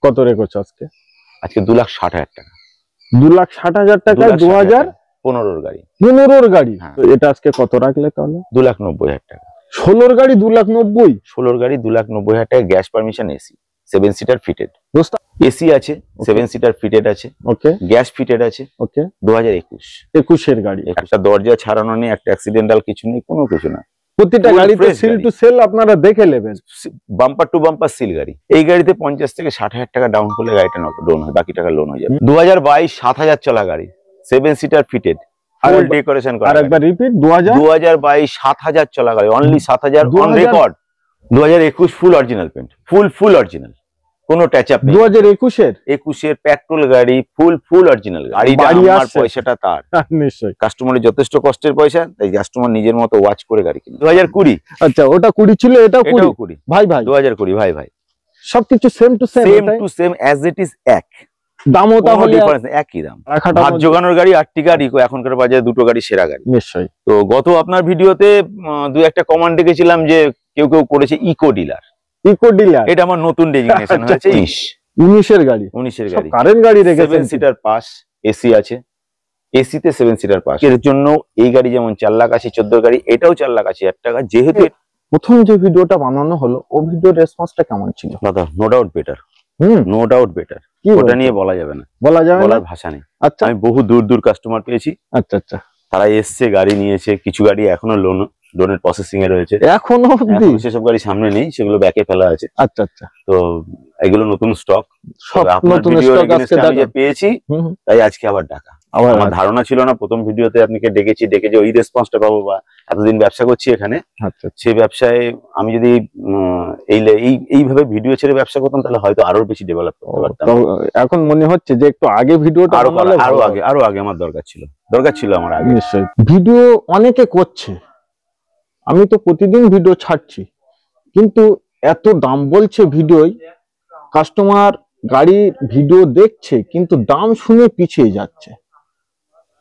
কত রেখেছো আজকে? আজকে 2,60,000 টাকা। 2,60,000 টাকায় 2015 গাড়ি। 15 গাড়ি। এটা আজকে কত রাখলে তাহলে? 2,90,000 টাকা। 16 গাড়ি 2,90,000। 16 গাড়ি 2,90,000 টাকা। Gas permission, AC, 7 seater fitted. AC আছে, 7 সিটার ফিটেড আছে। ওকে। গ্যাস ফিটেড আছে। ওকে। 2021 এর গাড়ি। একটা দরজা ছাড়ানো নেই, একটা অ্যাক্সিডেন্টাল কিছু নেই, কোনো কিছু না। প্রতিটা গাড়িতে সিল টু সেল আপনারা দেখে নেবেন, বাম্পার টু বাম্পার সিল গাড়ি। এই গাড়িতে 50 থেকে 60,000 টাকা ডাউন করলে গাড়িটা লোন হয়, বাকি টাকা লোন হয়ে যাবে। 2022 7,000 চলা গাড়ি, 7 সিটার ফিটেড, ফুল ডেকোরেশন করা। আরেকবার রিপিট। 2022 7,000 চলা গাড়ি, only 7,000 on record. 2021 full original paint, full original, কোনো টাচ আপ নেই। 2021 পেট্রোল গাড়ি, ফুল অরিজিনাল গাড়ি। আমার পয়সাটা তার, নিশ্চয়ই কাস্টমারের যথেষ্ট কষ্টের পয়সা, তাই কাস্টমার নিজের মতো ওয়াচ করে গাড়ি কিনে। 2020। আচ্ছা, ওটা 20 ছিল, এটাও 20। ভাই 2020 ভাই সবকিছু same to same as it is. এক দামও তাহলে একই দাম। হাত জোগানোর গাড়ি, আর্টিকা, রিকো, এখনকার বাজারে দুটো গাড়ি সেরা গাড়ি। নিশ্চয়ই। তো গত আপনার ভিডিওতে দুই একটা কমেন্ট দেখেছিলাম যে কেউ করেছে ইকো ডিলার। এটা আমার নতুন ডেজিগনেশন হয়েছে। 19 এর গাড়ি, 19 এর গাড়ি, কারেন্ট গাড়ি রেখেছেন। 7 সিটার পাস, এসি আছে, এসিতে 7 সিটার পাস। এর জন্য এই গাড়ি যেমন 4,80,000 14 গাড়ি, এটাও 4,80,000 টাকা। যেহেতু প্রথম যে ভিডিওটা বানানো হলো, ও ভিডিওর রেসপন্সটা কেমন ছিল? দাদা no doubt better, no doubt better. ওটা নিয়ে বলা যাবে না, বলার ভাষা নেই। আচ্ছা, আমি বহু দূর কাস্টমার পেয়েছি। আচ্ছা, তারা এসছে, গাড়ি নিয়েছে, কিছু গাড়ি এখনো লোনের প্রসেসিং এ রয়েছে, এখনো সেসব গাড়ি সামনে নেই, সেগুলো ব্যাকে ফেলা আছে। আচ্ছা, তো এগুলো নতুন স্টক, আপনার ভিডিও আমি যে পেয়েছি, তাই আজকে আবার ডাকা। আমার ধারণা ছিল না, প্রথম ভিডিওতে আপনাকে ডেকে যে ওই রেসপন্সটা পাবো, বা এতদিন ব্যবসা করছি এখানে, সেই ব্যবসায় আমি যদি এইভাবে ভিডিও ছেড়ে ব্যবসা করতাম, তাহলে হয়তো আরো বেশি ডেভেলপ করতে পারতাম। এখন মনে হচ্ছে যে একটু আগে ভিডিওটা আরো আগে আমার দরকার ছিল আমার আগে। নিশ্চয়ই। ভিডিও অনেকে করছে, আমি তো প্রতিদিন ভিডিও ছাড়ছি, কিন্তু এত দাম বলছে ভিডিওয়, কাস্টমার গাড়ির ভিডিও দেখছে কিন্তু দাম শুনে পিছিয়ে যাচ্ছে।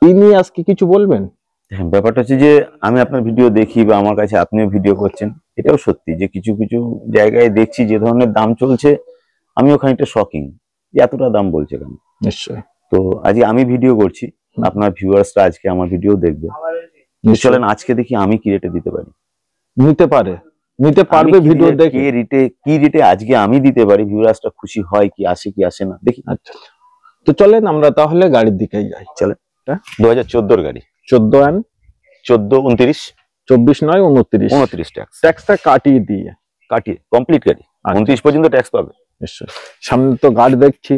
এই নিয়ে আজকে কিছু বলবেন? হ্যাঁ, ব্যাপারটা হচ্ছে যে আমি আপনার ভিডিও দেখি, বা আমার কাছে আপনিও ভিডিও করছেন, এটাও সত্যি যে কিছু জায়গায় দেখছি যে ধরনের দাম চলছে, আমিও খানিকটা শকিং, এতটা দাম বলছে কেন। নিশ্চয়ই। তো আজকে আমি ভিডিও করছি, আপনার ভিউয়ার্সরা আজকে আমার ভিডিও দেখবে, চলেন আজকে দেখি আমি কি রেটে দিতে পারি। নিতে পারবে ভিডিও দেখে, কি রেটে আজকে আমি দিতে পারি, ভিউয়ার্সরা খুশি হয়, কি আসে না দেখি। আচ্ছা, তো চলেন আমরা তাহলে গাড়ির দিকেই যাই। চলেন। 2014 গাড়ি, 14 29 24 নয় 29 ট্যাক্সটা কাটিয়ে কমপ্লিট গাড়ি। 29 পর্যন্ত ট্যাক্স পাবে। নিশ্চয়ই। সামনে তো গাড়ি দেখছি,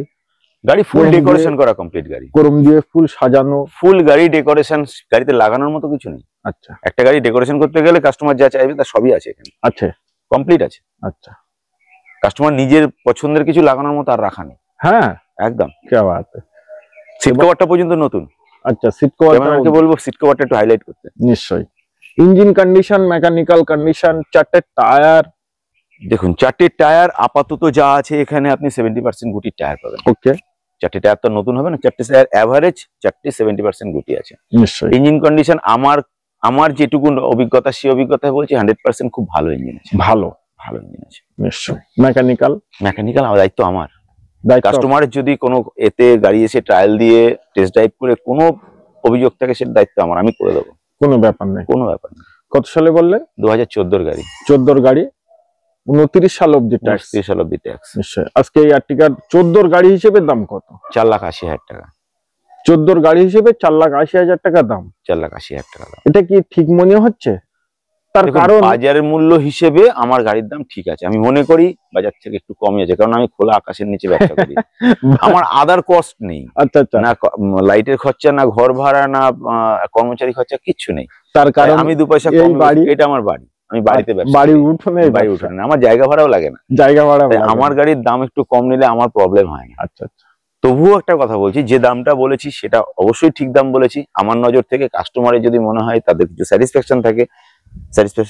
গাড়ি ফুল ডেকোরেশন করা, কমপ্লিট গাড়ি, করম দিয়ে ফুল সাজানো, ফুল গাড়ি ডেকোরেশন। গাড়িতে লাগানোর মতো কিছু নেই। আচ্ছা, একটা গাড়ি ডেকোরেশন করতে গেলে কাস্টমার যা চাইবে তার সবই আছে এখানে। আচ্ছা, কমপ্লিট আছে। আচ্ছা, কাস্টমার নিজের পছন্দের কিছু লাগানোর মতো আর রাখা নেই। হ্যাঁ, একদম। কি বাত। সিট কভারটা পর্যন্ত নতুন। আচ্ছা, সিট কভারটা বলবো, সিট কভারটা একটু হাইলাইট করতে। নিশ্চয়ই। ইঞ্জিন কন্ডিশন, মেকানিক্যাল কন্ডিশন, 4টে টায়ার দেখুন। 4টে টায়ার আপাতত যা আছে এখানে, আপনি 70% গুটির টায়ার পাবেন। ওকে। 4টে টায়ার তো নতুন হবে না, 4টে টায়ার এভারেজ, 4টে 70% গুটি আছে। নিশ্চয়ই। ইঞ্জিন কন্ডিশন আমার যেটুকু অভিজ্ঞতা, সেই অভিজ্ঞতায় বলছি 100% খুব ভালো ইঞ্জিন আছে। ভালো ইঞ্জিন আছে। নিশ্চয়ই। মেকানিক্যাল দায়িত্ব আমার। কাস্টমারের যদি কোনো এতে গাড়ি এসে ট্রায়াল দিয়ে টেস্ট ড্রাইভ করে কোনো অভিযোগ থাকে, সেটা দায়িত্ব আমার, আমি করে দেবো। কোনো ব্যাপার নেই। কত সালে বললেন? 2014 গাড়ি। 14 গাড়ি, 29 সাল অব্দি ট্যাক্স। 30 সাল অব্দি ট্যাক্স। নিশ্চয়ই। আজকে এই আর্টিকার 14 গাড়ি হিসেবে দাম কত? 4,80,000 টাকা। 14 গাড়ি হিসেবে 4,80,000 টাকা দাম। 4,80,000 টাকা দাম। এটা কি ঠিক মনে হচ্ছে? তার কারণ বাজারের মূল্য হিসেবে আমার গাড়ির দাম ঠিক আছে। আমি মনে করি বাজার থেকে একটু কমই আছে, কারণ আমি খোলা আকাশের নিচে ব্যবসা করি। আমার আদার কস্ট নেই। আচ্ছা, না লাইটের খরচা, না ঘর ভাড়া, না কর্মচারী খরচা, কিচ্ছু নেই। তার কারণ আমি 2 পয়সা কম। এটা আমার বাড়ি, আমি বাড়িতে বাড়ি উঠোনে, আমার জায়গা ভাড়াও লাগে না। আমার গাড়ির দাম একটু কম নিলে আমার প্রবলেম হয় না। আচ্ছা, তবুও একটা কথা বলছি, যে দামটা বলেছি সেটা অবশ্যই ঠিক দাম বলেছি। আমার নজর থেকে কাস্টমারের যদি মনে হয় তাদের কিছু স্যাটিসফ্যাকশন থাকে,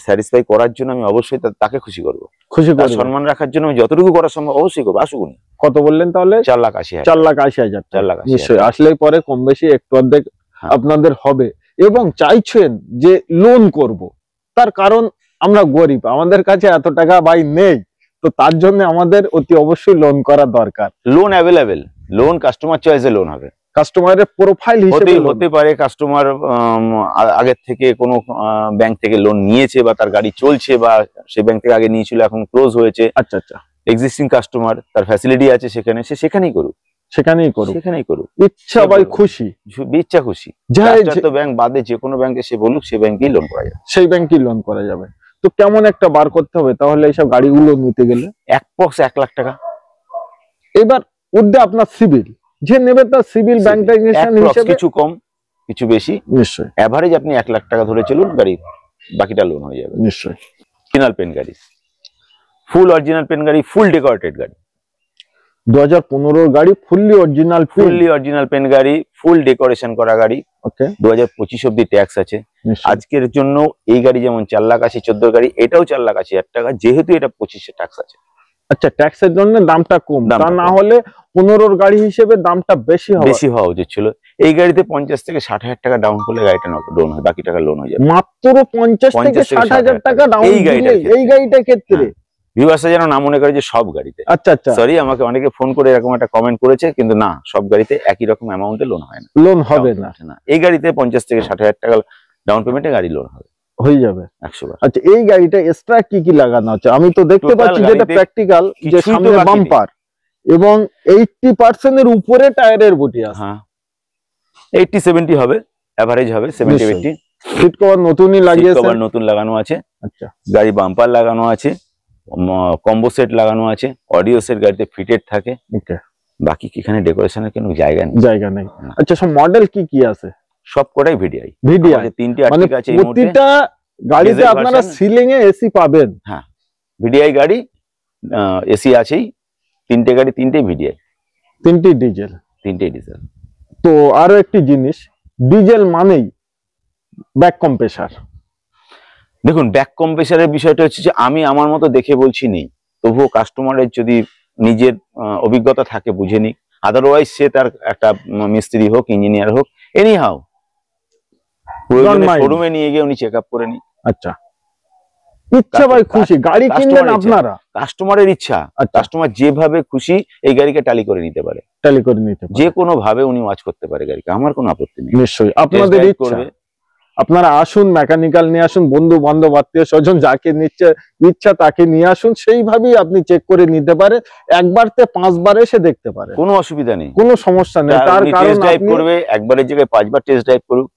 স্যাটিসফাই করার জন্য আমি অবশ্যই তাকে খুশি করবো, সম্মান রাখার জন্য আমি যতটুকু করা সম্ভব অবশ্যই করবো। আসুন। কত বললেন তাহলে? 4,80,000। নিশ্চয়ই। আসলেই পরে কম বেশি একটু অর্ধেক আপনাদের হবে। এবং চাইছেন যে লোন করব, তার কারণ আমরা গরিব, আমাদের কাছে এত টাকা ভাই নেই তো তার জন্য আমাদের অতি অবশ্যই লোন করা দরকার। লোন অ্যাভেলেবেল, লোন কাস্টমার চয়েসে লোন হবে। কাস্টমারের প্রোফাইল হিসেবে হতে পারে কাস্টমার আগের থেকে কোনো ব্যাংক থেকে লোন নিয়েছে বা তার গাড়ি চলছে বা সেই ব্যাংক থেকে আগে নিয়েছিল এখন ক্লোজ হয়েছে। আচ্ছা আচ্ছা, এক্সিস্টিং কাস্টমার, তার ফ্যাসিলিটি আছে সেখানে, সে সেখানেই করুক, সেখানেই করুক ইচ্ছা বাই খুশি, ইচ্ছা খুশি। তো ব্যাংক বাদে যে কোনো ব্যাংকে সে বলুক, সেই ব্যাংকেই লোন করা যাবে, সেই ব্যাংকেই লোন করা যাবে। তো কেমন একটা বার করতে হবে তাহলে এইসব গাড়িগুলো নিতে গেলে? অ্যাপ্রক্স 1 লাখ টাকা। এবার উদ্দে আপনার সিভিল, যে নেবে তার সিভিল ব্যাংক ট্রানজাকশন হিসেবে কিছু কম কিছু বেশি, নিশ্চয়ই এভারেজ আপনি 1 লাখ টাকা ধরে চলুন, গাড়ি বাকিটা লোন হয়ে যাবে। নিশ্চয়ই। অরিজিনাল পেন গাড়ি, ফুল অরিজিনাল পেন গাড়ি, ফুল ডেকোরেটেড গাড়ি, 2015 গাড়ি, ফুললি অরিজিনাল পেন গাড়ি, ফুল ডেকোরেশন করা গাড়ি। ওকে, 2025 অব্দি ট্যাক্স আছে। আজকের জন্য এই গাড়ি যেমন 4,80,14 গাড়ি, এটাও 4,80,000 টাকা, যেহেতু এটা 25 ট্যাক্স আছে। আচ্ছা, ট্যাক্সের জন্য দামটা কম, তা না হলে 15 গাড়ি হিসেবে দামটা বেশি হওয়া উচিত ছিল। এই গাড়িতে 50 থেকে 60,000 টাকা ডাউন করলে গাড়িটা লোন হয়, বাকি টাকা লোন হয়ে যাবে। মাত্র 50 থেকে 60,000 টাকা ডাউন এই গাড়িটার ক্ষেত্রে। ভিউয়ার্সরা যেন না মনে করে যে সব গাড়িতে। আচ্ছা আচ্ছা, সরি, আমাকে অনেকে ফোন করে এরকম একটা কমেন্ট করেছে, কিন্তু না, সব গাড়িতে একই রকম অ্যামাউন্টে লোন হয় না, লোন হবে না। এই গাড়িতে 50 থেকে 60,000 টাকা ডাউন পেমেন্টে গাড়ি লোন হবে, হয়ে যাবে 100%। আচ্ছা, এই গাড়িটা এক্সট্রা কি কি লাগানো আছে? আমি তো দেখতে পাচ্ছি যেটা প্র্যাকটিক্যাল, যে সামনে বাম্পার এবং 80% এর উপরে টায়ারের বডি আছে। হ্যাঁ, 80-70 হবে, এভারেজ হবে 70-80। সিট কভার নতুনই লাগিয়েছে, কভার নতুন লাগানো আছে। আচ্ছা, গাড়ি বাম্পার লাগানো আছে, কম্বো সেট লাগানো আছে, অডিও সেট গাড়িতে ফিটেড থাকে। বাকি এখানে ডেকোরেশনের কোনো জায়গা নেই। আচ্ছা, সব মডেল কি কি আছে? সব কটাই ভিডিআই। 3টে আর্টিকা আছে। প্রতিটা গাড়িতে আপনারা সিলিং এ এসি পাবেন। হ্যাঁ, ভিডিআই গাড়ি, এসি আছেই। 3টে গাড়ি, 3টেই ভিডিআই, 3টেই ডিজেল। তো আরো একটি জিনিস, ডিজেল মানেই ব্যাক কম্প্রেসার। দেখুন, ব্যাক কম্প্রেসারের বিষয়টা হচ্ছে যে আমি আমার মতো দেখে বলছি নেই, তবুও কাস্টমারের যদি নিজের অভিজ্ঞতা থাকে বুঝে নিক, আদারওয়াইজ সে তার একটা মিস্ত্রি হোক, ইঞ্জিনিয়ার হোক, এনি হাউ শোরুমে নিয়ে গিয়ে উনি চেক আপ করে নিক। আচ্ছা, ইচ্ছা ভাই খুশি, গাড়ি কিনবেন আপনারা, কাস্টমারের ইচ্ছা, কাস্টমার যেভাবে খুশি এই গাড়িকে টালি করে নিতে পারে, যে কোনো ভাবে উনি ওয়াচ করতে পারে গাড়িকে, আমার কোনো আপত্তি নেই। নিশ্চয়ই আপনাদের ইচ্ছা, আপনারা আসুন, মেকানিক্যাল নিয়ে আসুন, বন্ধু বান্ধব আত্মীয় স্বজন যাকে নিচ্ছে ইচ্ছা তাকে নিয়ে আসুন, সেইভাবেই আপনি চেক করে নিতে পারে। একবারতে 5 বার এসে দেখতে পারে, কোনো অসুবিধা নেই, কোনো সমস্যা নেই। তার কারণ ড্রাইভ করবে, একবারের জায়গায় 5 বার টেস্ট ড্রাইভ করুক,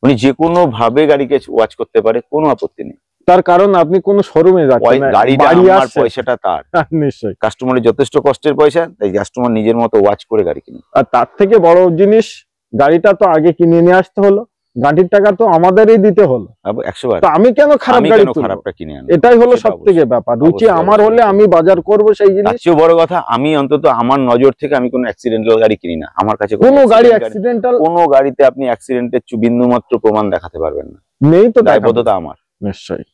উনি যে কোনো ভাবে গাড়িকে ওয়াচ করতে পারে, কোনো আপত্তি নেই। তার কারণ আপনি কোন শোরুমে যাচ্ছেন না, গাড়িটা আমার, পয়সাটা তার। নিশ্চয়ই, কাস্টমারের যথেষ্ট কষ্টের পয়সা, তাই কাস্টমার নিজের মতো ওয়াচ করে গাড়ি কিনে। আর তার থেকে বড় জিনিস, গাড়িটা তো আগে কিনে নিয়ে আসতে হলো, গাড়ির টাকা তো আমাদেরই দিতে হলো 100 বার। তো আমি কেন খারাপটা কিনে আনবো? এটাই হলো সবথেকে ব্যাপার। রুচি আমার হলে আমি বাজার করব সেই জিনিস। সবচেয়ে বড় কথা, আমি অন্তত আমার নজর থেকে আমি কোনো অ্যাক্সিডেন্টাল গাড়ি কিনি না। আমার কাছে কোনো গাড়ি অ্যাক্সিডেন্টাল, কোনো গাড়িতে আপনি অ্যাক্সিডেন্টের বিন্দু মাত্র প্রমাণ দেখাতে পারবেন না, নেই তো, দায়বদ্ধতা আমার। নিশ্চয়ই।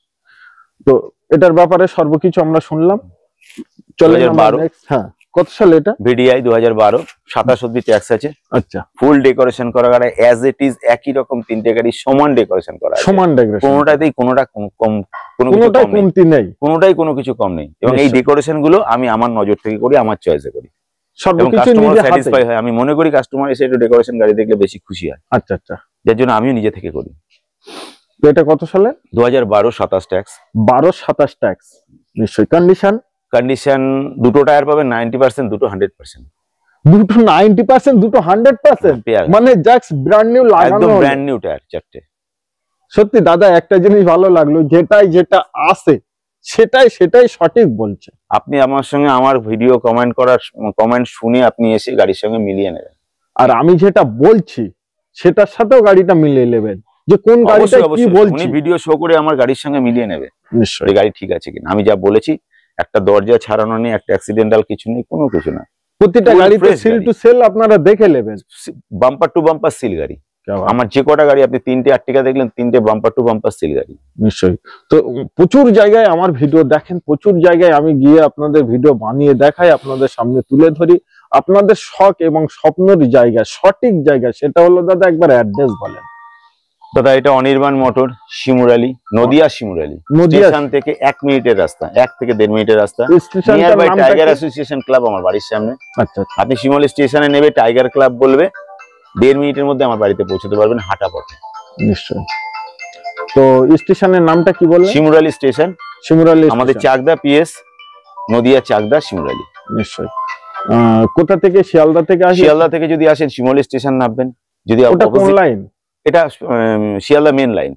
তো এটার ব্যাপারে সর্বকিছু আমরা শুনলাম। চলে 2012। হ্যাঁ, কত সালে এটা? ভিডিআই 2012, 27 অব্দি ট্যাক্স আছে। আচ্ছা, ফুল ডেকোরেশন করা গাড়ি, অ্যাজ ইট ইজ একই রকম 3টে গাড়ি সমান ডেকোরেশন করা আছে, সমান ডেকোরেশন, কোনোটাতেই কোনোটা কম, কোনোটাই কমতি নেই, কোনোটাই কোনো কিছু কম নেই। এবং এই ডেকোরেশন গুলো আমি আমার নজর থেকে করি, আমার চয়েসে করি, সবকিছু নিজে স্যাটিসফাই হয়। আমি মনে করি কাস্টমার এসে একটু ডেকোরেশন গাড়ি দেখলে বেশি খুশি হয়। আচ্ছা আচ্ছা, যার জন্য আমিও নিজে থেকে করি। তো এটা কত সালে? 2012, 27 ট্যাক্স। 27 ট্যাক্স। নিশ্চয়ই। কন্ডিশন দুটো টায়ার পাবেন 90%, দুটো 100%। দুটো 90%, দুটো 100%, মানে জাস্ট ব্র্যান্ড নিউ লাগানো, একদম ব্র্যান্ড নিউ টায়ার 4টে। সত্যি দাদা, একটা জিনিস ভালো লাগলো, যেটা আছে সেটাই সঠিক বলছে। আপনি আমার সঙ্গে আমার ভিডিও কমেন্ট শুনে আপনি এসে গাড়ির সঙ্গে মিলিয়ে নেবেন, আর আমি যেটা বলছি সেটার সাথেও গাড়িটা মিলিয়ে নেবেন, যে কোন গাড়িটা কি বলছি। ভিডিও শো করে আমার গাড়ির সঙ্গে মিলিয়ে নেবে, নিশ্চয়ই গাড়ি ঠিক আছে কিনা। আমি যা বলেছি, একটা দরজা ছাড়ানো নেই, একটা অ্যাক্সিডেন্টাল কিছু নেই, কোনো কিছু না। প্রতিটা গাড়িতে সিল টু সেল আপনারা দেখে নেবেন, বাম্পার টু বাম্পার সিল গাড়ি। আমার যে কটা গাড়ি আপনি 3টে আর্টিকা দেখলেন, 3টে বাম্পার টু বাম্পার সিল গাড়ি। নিশ্চয়ই। তো প্রচুর জায়গায় আমার ভিডিও দেখেন, প্রচুর জায়গায় আমি গিয়ে আপনাদের ভিডিও বানিয়ে দেখাই, আপনাদের সামনে তুলে ধরি আপনাদের শখ এবং স্বপ্নের জায়গা, সঠিক জায়গা। সেটা হলো দাদা, একবার অ্যাড্রেস বলেন। দাদা এটা অনির্বাণ মোটর, শিমুরালি, নদিয়া শিমুরালি স্টেশন থেকে 1 মিনিটের রাস্তা, 1 থেকে 1.5 মিনিটের রাস্তা। Near by tiger association club আমার বাড়ির সামনে। আচ্ছা, আপনি শিমুরালি স্টেশনে নেবে, টাইগার ক্লাব বলবে, 1.5 মিনিটের মধ্যে আমার বাড়িতে পৌঁছতে পারবেন হাঁটা পথে। নিশ্চয়। তো স্টেশনের নামটা কি বললেন? শিমুরালি স্টেশন। শিমুরালি আমাদের চাকদা পিএস, নদিয়া চাকদা শিমুরালি। নিশ্চয়। কোথা থেকে? শিয়ালদা থেকে আসেন? শিয়ালদা থেকে যদি আসেন শিমুরালি স্টেশন নামবেন। যদি ওটা কোন লাইন? এটা শিয়ালদা মেন লাইন,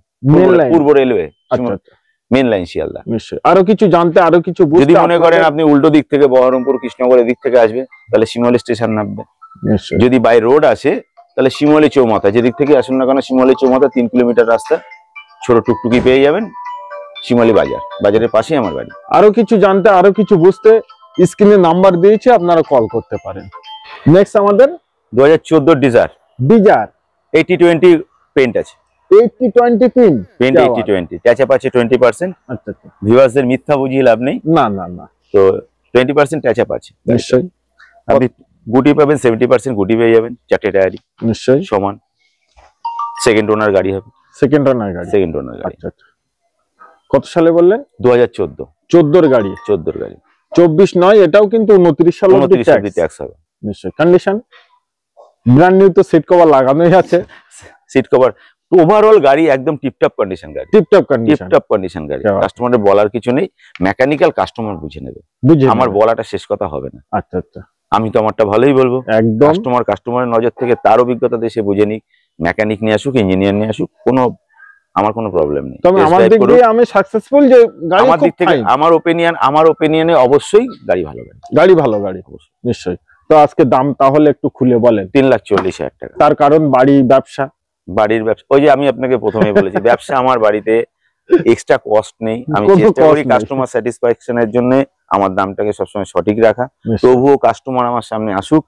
পূর্ব রেলওয়ে। আচ্ছা, মেন লাইন শিয়ালদা। নিশ্চয়। আরো কিছু জানতে, আরো কিছু বুঝতে, যদি মনে করেন আপনি উল্টো দিক থেকে বহরমপুর কৃষ্ণনগরের দিক থেকে আসবে, তাহলে শিমুরালি স্টেশন নামবে। নিশ্চয়। যদি বাই রোড আসে তাহলে শিমুরালি চৌমাথা, যেদিক থেকে আসুন না কেন শিমুরালি চৌমাথা 3 কিলোমিটার রাস্তা, ছোট টুকটুকি পেয়ে যাবেন। শিমুরালি বাজার, বাজারের পাশেই আমার বাড়ি। আরো কিছু জানতে, আরো কিছু বুঝতে স্ক্রিনে নাম্বার দিয়েছে, আপনারা কল করতে পারেন। নেক্সট আমাদের 2014 ডিজার 80-20 পেন্ট আছে। 80-20 পেন্ট 80-20 ট্যাচআপ আছে 20%। আচ্ছা আচ্ছা, ভিউয়ারদের মিথ্যা বুঝিয়ে লাভ নেই। না না না, তো 20% ট্যাচআপ আছে। নিশ্চয়ই। আপনি গুটি পাবেন 70% গুটি পেয়ে যাবেন, 4টে টায়ারই নিশ্চয়ই সমান। সেকেন্ড ওনার গাড়ি হবে। সেকেন্ড ওনার গাড়ি। সেকেন্ড ওনার গাড়ি। আচ্ছা আচ্ছা। কত সালে বললেন? 2014। 14 গাড়ি। 14 গাড়ি। 24 নয়, এটাও কিন্তু 29 সাল অবধি ট্যাক্স হবে। নিশ্চয়ই। কন্ডিশন ব্র্যান্ড নিউ, তো সিট কভার লাগানোই আছে। সিট কভার ওভারঅল গাড়ি একদম টিপটপ কন্ডিশন গাড়ি। টিপটপ কন্ডিশন, টিপটপ কন্ডিশন গাড়ি। কাস্টমারের বলার কিছু নেই, মেকানিক্যাল কাস্টমার বুঝে নেবে। আমার বলাটা শেষ কথা হবে না। আচ্ছা আচ্ছা, আমি তো আমারটা ভালোই বলবো। একদম। কাস্টমারের নজর থেকে তার অভিজ্ঞতা দিয়ে সে বুঝে নিক, মেকানিক নিয়ে আসুক, ইঞ্জিনিয়ার নিয়ে আসুক, আমার কোনো প্রবলেম নেই। তবে আমার দিক দিয়ে আমি সাকসেসফুল, যে গাড়ি আমার দিক থেকে আমার ওপিনিয়নে অবশ্যই গাড়ি ভালো, গাড়ি ভালো গাড়ি অবশ্যই। নিশ্চয়ই। তো আজকে দাম তাহলে একটু খুলে বলেন। 3,40,000 টাকা। তার কারণ বাড়ির ব্যবসা। ওই যে আমি আপনাকে প্রথমেই বলেছি, ব্যবসা আমার বাড়িতে এক্সট্রা কস্ট নেই। আমি চেষ্টা করি কাস্টমার স্যাটিসফ্যাকশনের জন্য আমার দামটাকে সবসময় সঠিক রাখা। তবুও কাস্টমার আমার সামনে আসুক,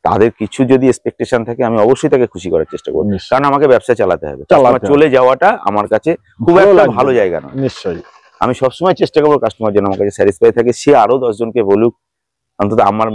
তাদের কিছু যদি এক্সপেকটেশন থাকে আমি অবশ্যই তাকে খুশি করার চেষ্টা করব, কারণ আমাকে ব্যবসা চালাতে হবে। চলে যাওয়াটা আমার কাছে খুব একটা ভালো জায়গা না। নিশ্চয়ই। আমি সবসময় চেষ্টা করবো কাস্টমার যেন আমার কাছে স্যাটিসফাই থাকে, সে আরো 10 জনকে বলুক, অন্তত আমার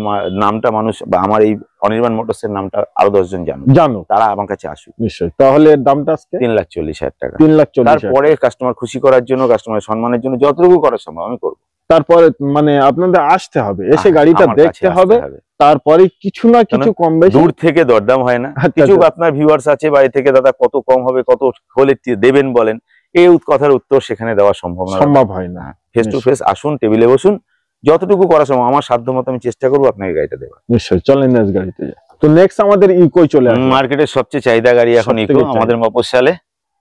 নামটা মানুষ বা আমার এই অনির্বাণ মোটরস এর নামটা আরো 10 জন জানো, তারা আমার কাছে আসুক। নিশ্চয়ই। তাহলে এর দামটা আজকে 3,40,000 টাকা। 3,40,000। তারপরে কাস্টমার খুশি করার জন্য, কাস্টমারের সম্মানের জন্য যতটুকু করা সম্ভব আমি করবো। তারপরে মানে আপনাদের আসতে হবে, এসে গাড়িটা দেখতে হবে, তারপরে কিছু না কিছু কম বেশি। দূর থেকে দরদাম হয় না। কিছু আপনার ভিউয়ার্স আছে বাড়ি থেকে, দাদা কত কম হবে, কত হলে দেবেন বলেন, এই কথার উত্তর সেখানে দেওয়া সম্ভব হয় না। ফেস টু ফেস আসুন, টেবিলে বসুন, যতটুকু করা সম্ভব আমার সাধ্য মতো আমি চেষ্টা করবো আপনাকে গাড়িটা দেওয়ার। নিশ্চয়ই। চলেন নেক্সট গাড়িতে যাই। তো নেক্সট আমাদের ইকো চলে আসে। মার্কেটের সবচেয়ে চাহিদা গাড়ি এখন ইকো আমাদের মফস্বলে।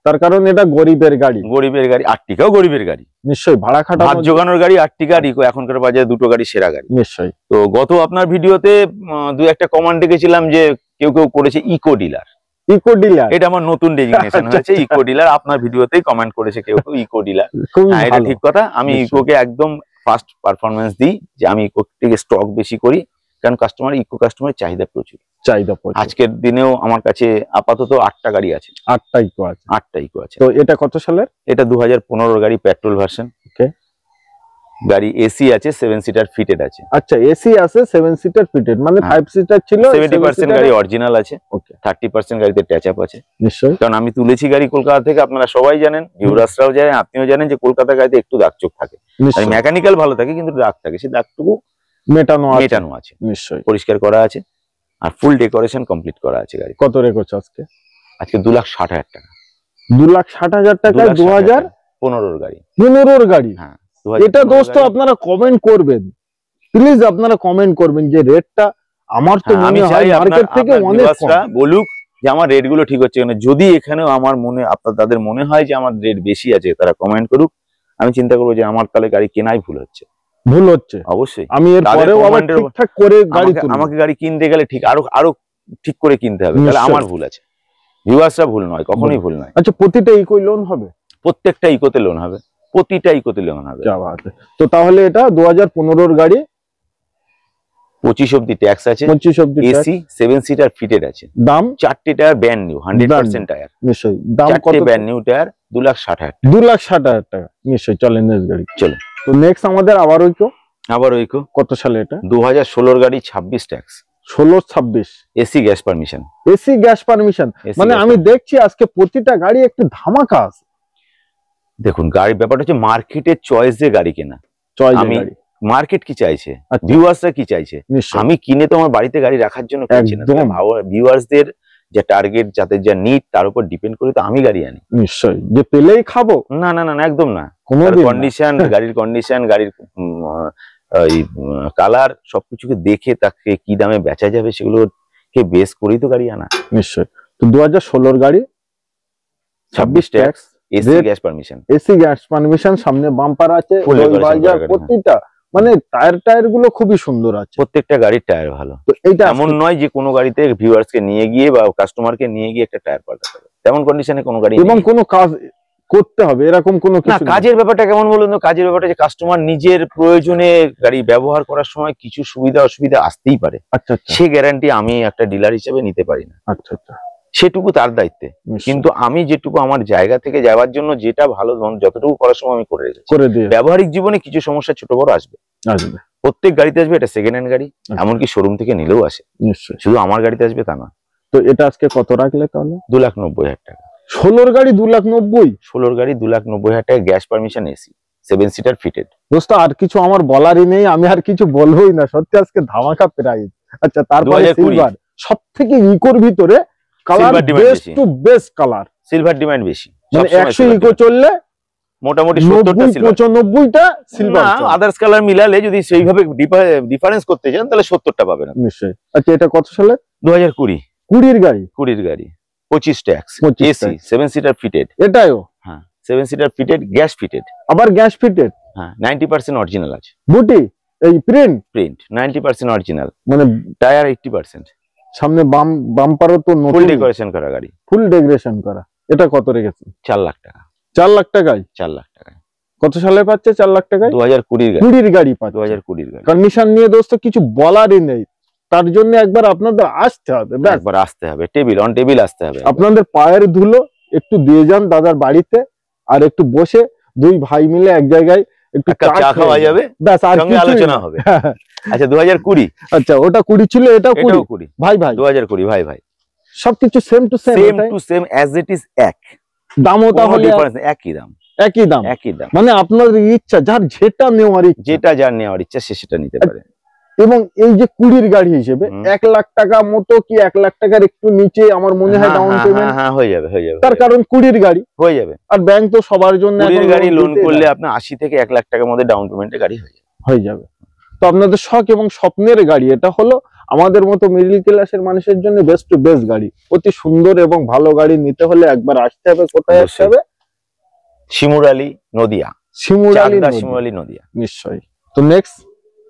তার কারণ এটা গরিবের গাড়ি। আর্টিকাও গরিবের গাড়ি। নিশ্চয়ই। ভাড়া খাটা ভাত জোগানোর গাড়ি আর্টিকা আর ইকো এখনকার বাজারে দুটো গাড়ি সেরা গাড়ি। নিশ্চয়ই। তো গত আপনার ভিডিওতে 2-1টা কমেন্ট দেখেছিলাম যে কেউ করেছে ইকো ডিলার। এটা আমার নতুন ডেজিগনেশন হয়েছে, ইকো ডিলার। আপনার ভিডিওতেই কমেন্ট করেছে কেউ ইকো ডিলার। এটা ঠিক কথা। আমি ইকোকে একদম ফার্স্ট পারফরমেন্স দিই, যে আমি ইকো থেকে স্টক বেশি করি, কারণ ইকো কাস্টমারের চাহিদা প্রচুর। আজকের দিনেও আমার কাছে আপাতত 8টা গাড়ি আছে। 8টা ইকো আছে। তো এটা কত সালের? এটা 2015 গাড়ি, পেট্রোল ভার্সন। গাড়ি এসি আছে, 7 সিটার ফিটেড আছে। আচ্ছা, এসি আছে, 7 সিটার ফিটেড, মানে 5 সিটার ছিল। 70% গাড়ি অরিজিনাল আছে। 30% গাড়িতে ট্যাচআপ আছে। নিশ্চয়ই। কারণ আমি তুলেছি গাড়ি কলকাতা থেকে, আপনারা সবাই জানেন, ভিউয়ার্সরাও জানেন, আপনিও জানেন যে কলকাতা গাড়িতে একটু দাগ চোখ থাকে, মেকানিক্যাল ভালো থাকে কিন্তু দাগ থাকে, সেই দাগটুকু মেটানো আছে। নিশ্চয়ই। পরিষ্কার করা আছে, আর ফুল ডেকোরেশন কমপ্লিট করা আছে গাড়ি। কত রেখেছো আজকে? আজকে 2,60,000 টাকা। 2,60,000 টাকা 2015 গাড়ি। 15 গাড়ি। হ্যাঁ। এটা দোস্ত আপনারা কমেন্ট করবেন, প্লিজ আপনারা কমেন্ট করবেন যে রেটটা আমার তো মনে হয় মার্কেট থেকে অনেক কম। বলুক যে আমার রেট গুলো ঠিক হচ্ছে কিনা। যদি এখানেও আমার মনে তাদের মনে হয় যে আমার রেট বেশি আছে, তারা কমেন্ট করুক। আমি চিন্তা করবো যে আমার তাহলে গাড়ি কেনাই ভুল হচ্ছে। অবশ্যই আমি এর পরেও আবার ঠিকঠাক করে গাড়ি তুলব। আমাকে গাড়ি কিনতে গেলে ঠিক আরো ঠিক করে কিনতে হবে, তাহলে আমার ভুল আছে। ভিউয়ার্সরা ভুল নয়, কখনোই ভুল নয়। আচ্ছা, প্রতিটা ইকোই লোন হবে? প্রত্যেকটা ইকোতে লোন হবে, প্রতিটা ইকোতে লোন হবে। তো তাহলে এটা 2015 গাড়ি, 25 অবধি ট্যাক্স আছে, 25 অবধি এসি, 7 সিটার ফিটেড আছে। দাম 4টে টায়ার ব্র্যান্ড নিউ, 100% টায়ার। নিশ্চয়ই। দাম কত? Brand new tyre 2,60,000। 2,60,000 টাকা। নিশ্চয়ই। চলেন নেক্সট গাড়ি। চলো। তো নেক্সট আমাদের আবার ইকো। কত সালে এটা? 2016 গাড়ি, 26 tax. 16-26 AC gas permission. AC gas permission, মানে আমি দেখছি আজকে প্রতিটা গাড়ি একটু ধামাকা আছে। দেখুন গাড়ির ব্যাপারটা হচ্ছে মার্কেটের চয়েসে গাড়ি কেনা। আমি মার্কেট কি চাইছে, ভিউয়ার্সরা কি চাইছে, আমি কিনে তো আমার বাড়িতে গাড়ি রাখার জন্য কিনছি না, ভিউয়ার্সদের যে টার্গেট, যাদের যা নিড তার উপর ডিপেন্ড করে তো আমি গাড়ি আনি। নিশ্চয়ই যে পেলেই খাবো, না না না একদম না। কন্ডিশন, গাড়ির কন্ডিশন, গাড়ির কালার সবকিছুকে দেখে তাকে কি দামে বেচা যাবে সেগুলোকে বেস করেই তো গাড়ি আনা। নিশ্চয়ই। তো 2016 গাড়ি, 26 tax, AC gas permission, AC gas permission, সামনে বাম্পার আছে, প্রতিটা মানে টায়ার গুলো খুবই সুন্দর আছে, প্রত্যেকটা গাড়ির টায়ার ভালো। তো এইটা এমন নয় যে কোনো গাড়িতে ভিউয়ার্স কে নিয়ে গিয়ে বা কাস্টমারকে নিয়ে গিয়ে একটা টায়ার পাল্টাতে হবে, তেমন কন্ডিশনে কোনো গাড়ি এবং কোনো কাজ করতে হবে এরকম কোনো কিছু না। কাজের ব্যাপারটা কেমন বলুন তো, কাজের ব্যাপারটা যে কাস্টমার নিজের প্রয়োজনে গাড়ি ব্যবহার করার সময় কিছু সুবিধা অসুবিধা আসতেই পারে। আচ্ছা, সে গ্যারান্টি আমি একটা ডিলার হিসেবে নিতে পারি না। আচ্ছা আচ্ছা, সেটুকু তার দায়িত্বে। কিন্তু আমি যেটুকু আমার জায়গা থেকে যাওয়ার জন্য যেটা ভালো, যতটুকু করার সময় আমি করে রেখেছি। ব্যবহারিক জীবনে কিছু সমস্যা ছোট বড় আসবে, প্রত্যেক গাড়িতে আসবে, এটা সেকেন্ড হ্যান্ড গাড়ি, এমনকি শোরুম থেকে নিলেও আসে, শুধু আমার গাড়িতে আসবে তা না। তো এটা আজকে কত রাখলে তাহলে? 2,90,000 টাকা। 16 গাড়ি 2,90,000? 16 গাড়ি 2,90,000 টাকা, gas permission, AC, 7 seater fitted. দোস্ত আর কিছু আমার বলারই নেই, আমি আর কিছু বলবোই না, সত্যি আজকে ধামাকা প্রাইস। আচ্ছা, তারপরে সিলভার, সবথেকে ইকোর ভিতরে colour best to best colour, silver demand বেশি। মানে 100 ইকো চললে মোটামুটি 70টা সিলভার, 95টা সিলভার। আদার্স কালার মিলালে যদি সেইভাবে ডিফারেন্স করতে চান তাহলে 70টা পাবেন নিশ্চয়ই। আচ্ছা, এটা কত সালে? 2020। 20 গাড়ি, 20 গাড়ি, 25 ট্যাক্স, এসি, 7 সিটার ফিটেড। এটাও হ্যাঁ, 7 সিটার ফিটেড, গ্যাস ফিটেড। আবার গ্যাস ফিটেড। হ্যাঁ, 90% অরিজিনাল আছে। বুটি এই প্রিন্ট 90% অরিজিনাল, মানে টায়ার 80%। সামনে বাম্পারও তো নতুন, ফুল ডেকোরেশন করা গাড়ি, ফুল ডেকোরেশন করা। এটা কত রেখেছেন? 4 লাখ টাকা। 4 লাখ টাকায়? 4 লাখ টাকায়। কত সালে পাচ্ছে 4 লাখ টাকায়? 2020 গাড়ি। 20 গাড়ি পাচ্ছে। 2020 গাড়ি। কন্ডিশন নিয়ে দোস্ত কিছু বলারই নেই, তার জন্য একবার আপনাদের আসতে হবে, একবার আসতে হবে, টেবিল অন টেবিল আসতে হবে। আপনাদের পায়ের ধুলো একটু দিয়ে যান দাদার বাড়িতে, আর একটু বসে দুই ভাই মিলে এক জায়গায় একটু চা খাওয়া যাবে, ব্যাস, আর কিছু আলোচনা হবে। আচ্ছা, 2020। আচ্ছা, ওটা 20 ছিল, এটাও 20। ভাই 2020 ভাই সবকিছু same to same as it is, এক দামও তাহলে একই দাম, একই দাম। মানে আপনার ইচ্ছা, যার যেটা নেওয়ার ইচ্ছা সে সেটা নিতে পারে। এবং এই যে 20 গাড়ি হিসেবে 1 লাখ টাকা মতো কি 1 লাখ টাকার একটু নিচে আমার মনে হয় ডাউন পেমেন্ট হয়ে যাবে। তার কারণ 20 গাড়ি হয়ে যাবে, আর ব্যাংক তো সবার জন্য 20 গাড়ি লোন করলে আপনার 80 থেকে 1 লাখ টাকার মধ্যে ডাউন পেমেন্টে গাড়ি হয়ে যাবে। তো আপনাদের শখ এবং স্বপ্নের গাড়ি এটা হলো, আমাদের মতো মিডল ক্লাসের মানুষের জন্য বেস্ট টু বেস্ট গাড়ি। অতি সুন্দর এবং ভালো গাড়ি নিতে হলে একবার আসতে হবে। কোথায় আসতে হবে? শিমুরালী, নদিয়া। শিমুরালী, নদিয়া। নিশ্চয়ই। তো নেক্সট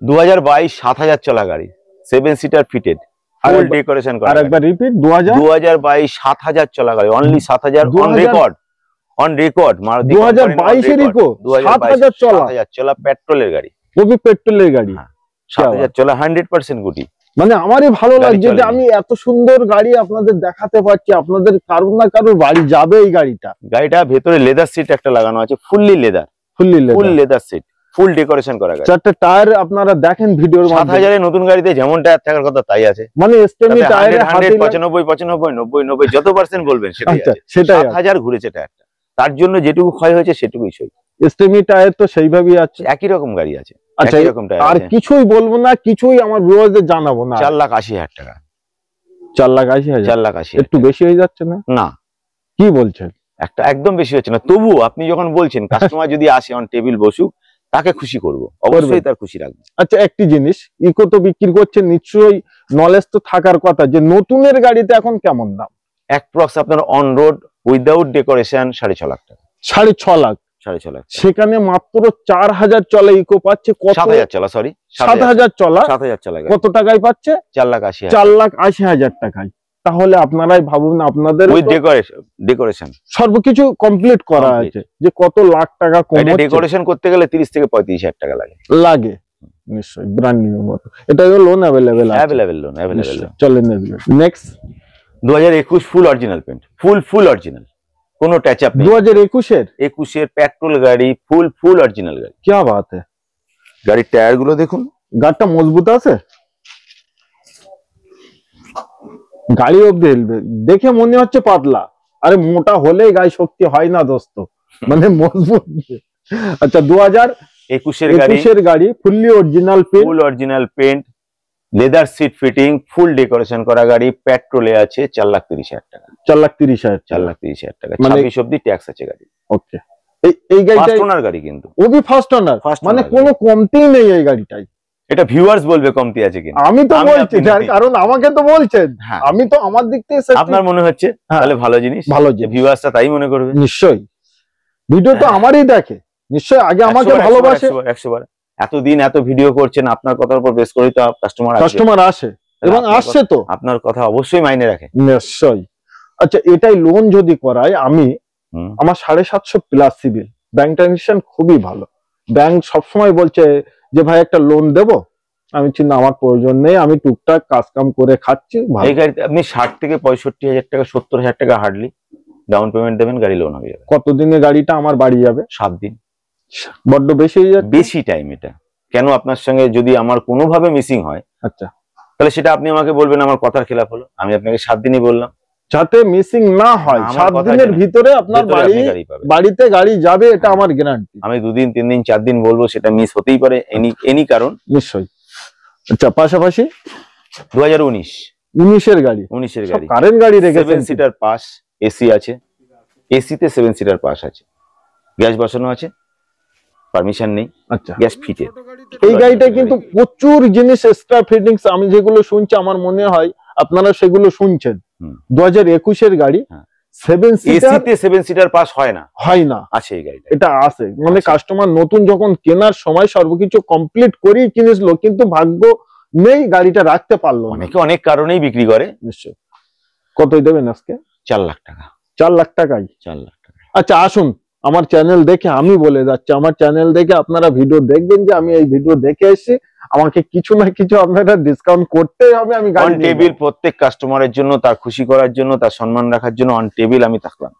2022 7,000 চলা গাড়ি, 7 সিটার ফিটেড, ফুল ডেকোরেশন করা। আরেকবার রিপিট, 2022 7,000 চলা গাড়ি, অনলি 7,000 অন রেকর্ড। 2022 এর ইকো 7,000 চলা পেট্রোলের গাড়ি, কবি পেট্রোলের গাড়ি, 7,000 চলা, 100% গুটি। মানে আমারই ভালো লাগছে যে আমি এত সুন্দর গাড়ি আপনাদের দেখাতে পারছি, আপনাদের কারোর না কারোর বাড়ি যাবে এই গাড়িটা। ভেতরে লেদার সিট একটা লাগানো আছে, ফুল লেদার সিট, ফুল ডেকোরেশন করা গাড়ি। 4টা টায়ার আপনারা দেখেন ভিডিওর মাধ্যমে। 7,000 এর নতুন গাড়িতে যেমন টায়ার থাকার কথা তাই আছে, মানে এসটেমি টায়ারে 95 90 যত পার্সেন্ট বলবেন সেটাই আছে। 7,000 ঘুরেছে টায়ারটা, তার জন্য যেটুকু ক্ষয় হয়েছে সেটুকুই সই। এসটেমি টায়ার তো সেইভাবেই আছে, একই রকম গাড়ি আছে। আচ্ছা, আর কিছুই বলবো না, কিছুই আমার ভিউয়ারদের জানাবো না। 4,80,000 টাকা। 4,80,000 একটু বেশি হয়ে যাচ্ছে না? না, কি বলছেন? একদম বেশি হচ্ছে না। তবুও আপনি যখন বলছেন কাস্টমার যদি আসে অন টেবিল বসুক, তাকে খুশি করব, অবশ্যই তার খুশি রাখবো। আচ্ছা, একটি জিনিস, ইকো তো বিক্রি করছেন, নিশ্চয়ই নলেজ তো থাকার কথা যে নতুনের গাড়িতে এখন কেমন দাম? অ্যাপ্রক্স আপনার on road without decoration 6.5 lakh টাকা। 6.5 লাখ? 6.5 লাখ। সেখানে মাত্র 4,000 চলা ইকো পাচ্ছে। 7,000 চলা, সরি 7,000 চলা, 7,000 চলা কত টাকায় পাচ্ছে? 4,80,000 টাকায়। তাহলে আপনারাই ভাবুন, আপনাদের উইথ ডেকোরেশন সবকিছু কমপ্লিট করা আছে, যে কত লাখ টাকা কম। ডেকোরেশন করতে গেলে 30 থেকে 35,000 টাকা লাগে। নিশ্চয়ই, ব্র্যান্ড নিউ মতো। এটাও লোন अवेलेबल আছে। Loan available. চলেন next. 2021 full original paint, full original, কোনো টাচ আপ নেই। 2021 এর পেট্রোল গাড়ি, ফুল অরিজিনাল গাড়ি। কি বাত है। গাড়ির টায়ার গুলো দেখুন, গাড়িটা মজবুত আছে। গাড়ি অব্দি হেলবে, দেখে মনে হচ্ছে পাতলা, আরে মোটা হলেই গায়ে শক্তি হয় না দোস্ত, মানে মজবুত। আচ্ছা 2021 গাড়ি, fully original paint, full original paint, leather seat fitting, full decoration করা গাড়ি, পেট্রোলে আছে 4,30,000 টাকা। 4,30,000, 4,30,000 টাকা, 26 অব্দি ট্যাক্স আছে গাড়ি। ওকে, এই গাড়িটা ফার্স্ট ওনার গাড়ি, কিন্তু ওবি ফার্স্ট ওনার, মানে কোনো কমতি নেই এই গাড়িটাই। এটা ভিউয়ার্স বলবে কমতি আছে কিনা, আমি তো বলছি, কারণ আমাকে তো বলছেন, আমি তো আমার দিক থেকে আপনার মনে হচ্ছে তাহলে ভালো জিনিস, ভালো জিনিস, ভিউয়ার্সরা তাই মনে করবে। নিশ্চয়ই, ভিডিও তো আমারই দেখে, নিশ্চয়ই আগে আমাকে ভালোবাসে। 100 বার এতদিন এত ভিডিও করছেন, আপনার কথার উপর বেস করেই তো কাস্টমার আসে, এবং আসছে তো, আপনার কথা অবশ্যই মাইনে রাখে। নিশ্চয়ই। আচ্ছা, এটাই লোন যদি করাই আমি, আমার 750 প্লাস সিভিল, ব্যাংক ট্রানজাকশন খুবই ভালো, ব্যাংক সবসময় বলছে যে ভাই একটা লোন দেবো, আমি চিন্তা আমার প্রয়োজন নেই, আমি টুকটাক কাজ কাম করে খাচ্ছি। এই গাড়িতে আপনি 60 থেকে 65,000 টাকা, 70,000 টাকা হার্ডলি ডাউন পেমেন্ট দেবেন, গাড়ি লোন হয়ে যাবে। কতদিনে গাড়িটা আমার বাড়ি যাবে? 7 দিন। বড্ড বেশি হয়ে যাচ্ছে। বেশি টাইম এটা কেন? আপনার সঙ্গে যদি আমার কোনোভাবে মিসিং হয়, আচ্ছা, তাহলে সেটা আপনি আমাকে বলবেন আমার কথার খেলাপ হলো, আমি আপনাকে 7 দিনই বললাম, যাতে মিসিং না হয়। 7 দিনের ভিতরে আপনার বাড়িতে গাড়ি যাবে, এটা আমার গ্যারান্টি। আমি 2 দিন 3 দিন 4 দিন বলবো, সেটা মিস হতেই পারে এনি কারণ। নিশ্চয়ই। আচ্ছা, পাশাপাশি 2019 এর গাড়ি, 19 এর গাড়ি, কারেন্ট গাড়ি রেখেছেন, 7 সিটার পাস, এসি আছে, এসিতে 7 সিটার পাস আছে, গ্যাস বসানো আছে, পারমিশন নেই। আচ্ছা, গ্যাস ফিটেড। এই গাড়িটা কিন্তু প্রচুর জিনিস এক্সট্রা ফিটিংস, আমি যেগুলো শুনছি আমার মনে হয় আপনারা সেগুলো শুনছেন। 2021 এর গাড়ি, 7 সিটার, এসিতে 7 সিটার পাস হয় না, আছে এই গাড়িটা, এটা আছে, মানে কাস্টমার নতুন যখন কেনার সময় সর্বকিছু কমপ্লিট করেই কিনেছিল, কিন্তু ভাগ্য নেই গাড়িটা রাখতে পারলো না। অনেকে অনেক কারণেই বিক্রি করে। নিশ্চয়। কতই দেবেন আজকে? 4 লাখ টাকা। 4 লাখ টাকাই? 4 লাখ টাকা। আচ্ছা, আসুন আমার চ্যানেল দেখে, আমি বলে যাচ্ছি, আমার চ্যানেল দেখে আপনারা ভিডিও দেখবেন যে আমি এই ভিডিও দেখে এসেছি, আমাকে কিছু না কিছু আপনারা ডিসকাউন্ট করতেই হবে। আমি অন টেবিল প্রত্যেক কাস্টমারের জন্য, তার খুশি করার জন্য, তার সম্মান রাখার জন্য অন টেবিল আমি থাকলাম।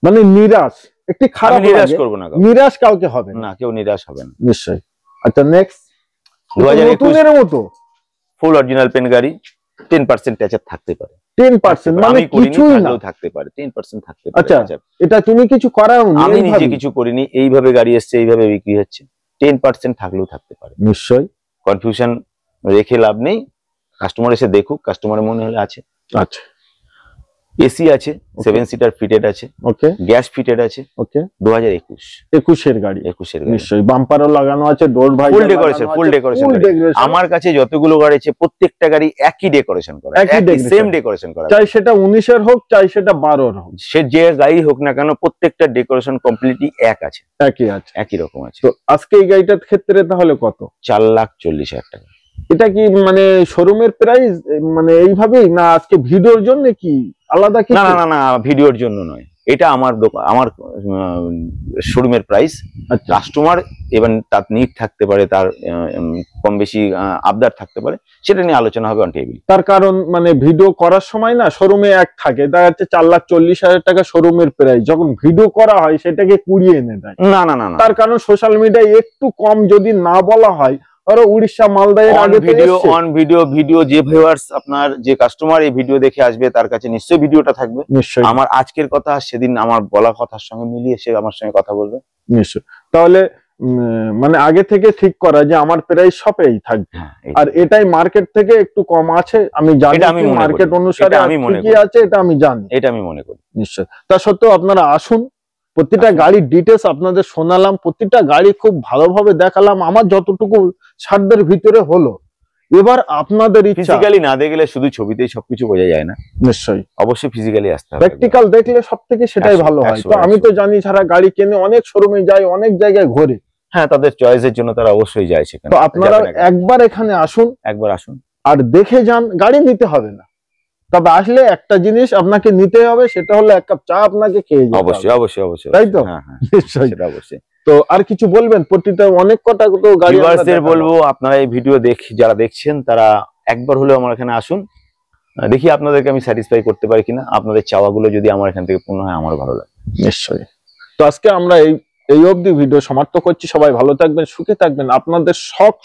মানে নিরাশ, একটি খারাপ, নিরাশ করবো না, নিরাশ কাউকে হবে না, কেউ নিরাশ হবে না। নিশ্চয়ই। আচ্ছা, নেক্সট 2021 এর মতো ফুল অরিজিনাল পেন গাড়ি, 10% ট্যাচার থাকতে পারে। 10% মানে কিছুই না, থাকতে পারে, 10% থাকতে পারে। আচ্ছা, এটা তুমি কিছু করাওনি? আমি নিজে কিছু করিনি, এইভাবে গাড়ি এসছে, এইভাবে বিক্রি হচ্ছে, 10% থাকলেও থাকতে পারে। নিশ্চয়ই, কনফিউশন রেখে লাভ নেই, কাস্টমার এসে দেখুক, কাস্টমারের মনে হলে আছে। আচ্ছা, এসি আছে, 7 সিটার ফিটেড আছে, ওকে, গ্যাস ফিটেড আছে, ওকে, 2021 এর গাড়ি, 21 এর গাড়ি, নিশ্চয়ই বাম্পারও লাগানো আছে, ডোর ভাই ফুল ডেকোরেশন। আমার কাছে যতগুলো গাড়ি আছে প্রত্যেকটা গাড়ি একই ডেকোরেশন করা, সেম ডেকোরেশন করা, চাই সেটা 19 এর হোক, চাই সেটা 12 এর হোক, সে যে গাড়ি হোক না কেন, প্রত্যেকটা ডেকোরেশন কমপ্লিটলি একই রকম আছে। তো আজকে এই গাড়িটার ক্ষেত্রে তাহলে কত? 4,40,000 টাকা। এটা কি মানে শোরুমের প্রাইস, মানে এইভাবেই না আজকে ভিডিওর জন্য কি আলাদা? কি না, ভিডিওর জন্য নয়, এটা আমার আমার শোরুমের প্রাইস। কাস্টমার এবার তার নিড থাকতে পারে, তার কম বেশি আবদার থাকতে পারে, সেটা নিয়ে আলোচনা হবে অন টেবিল। তার কারণ মানে ভিডিও করার সময় না শোরুমে এক থাকে, দেখা যাচ্ছে 4,40,000 টাকা শোরুমের প্রাইস, যখন ভিডিও করা হয় সেটাকে কুড়িয়ে এনে দেয়। না, তার কারণ সোশ্যাল মিডিয়ায় একটু কম যদি না বলা হয়, আর উড়িষ্যা মালদায়ের আগে ভিডিও যে ভিউয়ার্স, আপনার যে কাস্টমার এই ভিডিও দেখে আসবে, তার কাছে নিশ্চয়ই ভিডিওটা থাকবে। নিশ্চয়ই আমার আজকের কথা সেদিন আমার বলা কথার সঙ্গে মিলিয়ে সে আমার সঙ্গে কথা বলবে। নিশ্চয়ই। তাহলে মানে আগে থেকে ঠিক করা যে আমার প্রাইস শপেই থাকবে, আর এটাই মার্কেট থেকে একটু কম আছে, আমি জানি, মার্কেট অনুসারে কি আছে এটা আমি জানি, এটা আমি মনে করি। নিশ্চয়। তা সত্ত্বেও আপনারা আসুন, প্রতিটা গাড়ির ডিটেলস আপনাদের শোনালাম, প্রতিটা গাড়ি খুব ভালোভাবে দেখালাম, আমার যতটুকু সাধ্যের ভিতরে হলো। এবার আপনাদের ইচ্ছা, ফিজিক্যালি না দেখলে শুধু ছবিতেই সবকিছু বোঝা যায় না। নিশ্চয়ই, অবশ্যই ফিজিক্যালি আসতে হবে, প্র্যাকটিক্যাল দেখলে সবথেকে সেটাই ভালো হয়। তো আমি তো জানি যারা গাড়ি কেনে অনেক শোরুমে যায়, অনেক জায়গায় ঘোরে, হ্যাঁ, তাদের চয়েসের জন্য তারা অবশ্যই যায় সেখানে। তো আপনারা একবার এখানে আসুন, আর দেখে যান। গাড়ি নিতে হবে না, তবে আসলে একটা জিনিস আপনাকে নিতে হবে, সেটা হলো 1 কাপ চা আপনাকে খেয়ে যেতে হবে। অবশ্যই, তাই তো? হ্যাঁ, নিশ্চয়ই, সেটা অবশ্যই। তো আর কিছু বলবেন? প্রতিটা অনেক কথা তো গাড়ি বলবো, আপনারা এই ভিডিও যারা দেখছেন তারা একবার হলেও আমার এখানে আসুন, দেখি আপনাদেরকে আমি স্যাটিসফাই করতে পারি কিনা। আপনাদের চাওয়াগুলো যদি আমার এখান থেকে পূর্ণ হয়, আমার ভালো লাগে। নিশ্চয়ই। তো আজকে আমরা এই অবধি ভিডিও সমাপ্ত করছি। সবাই ভালো থাকবেন, সুখে থাকবেন। আপনাদের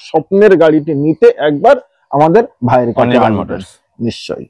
স্বপ্নের গাড়িটি নিতে একবার আমাদের ভাইয়ের কাছে আসবেন। নিশ্চয়ই।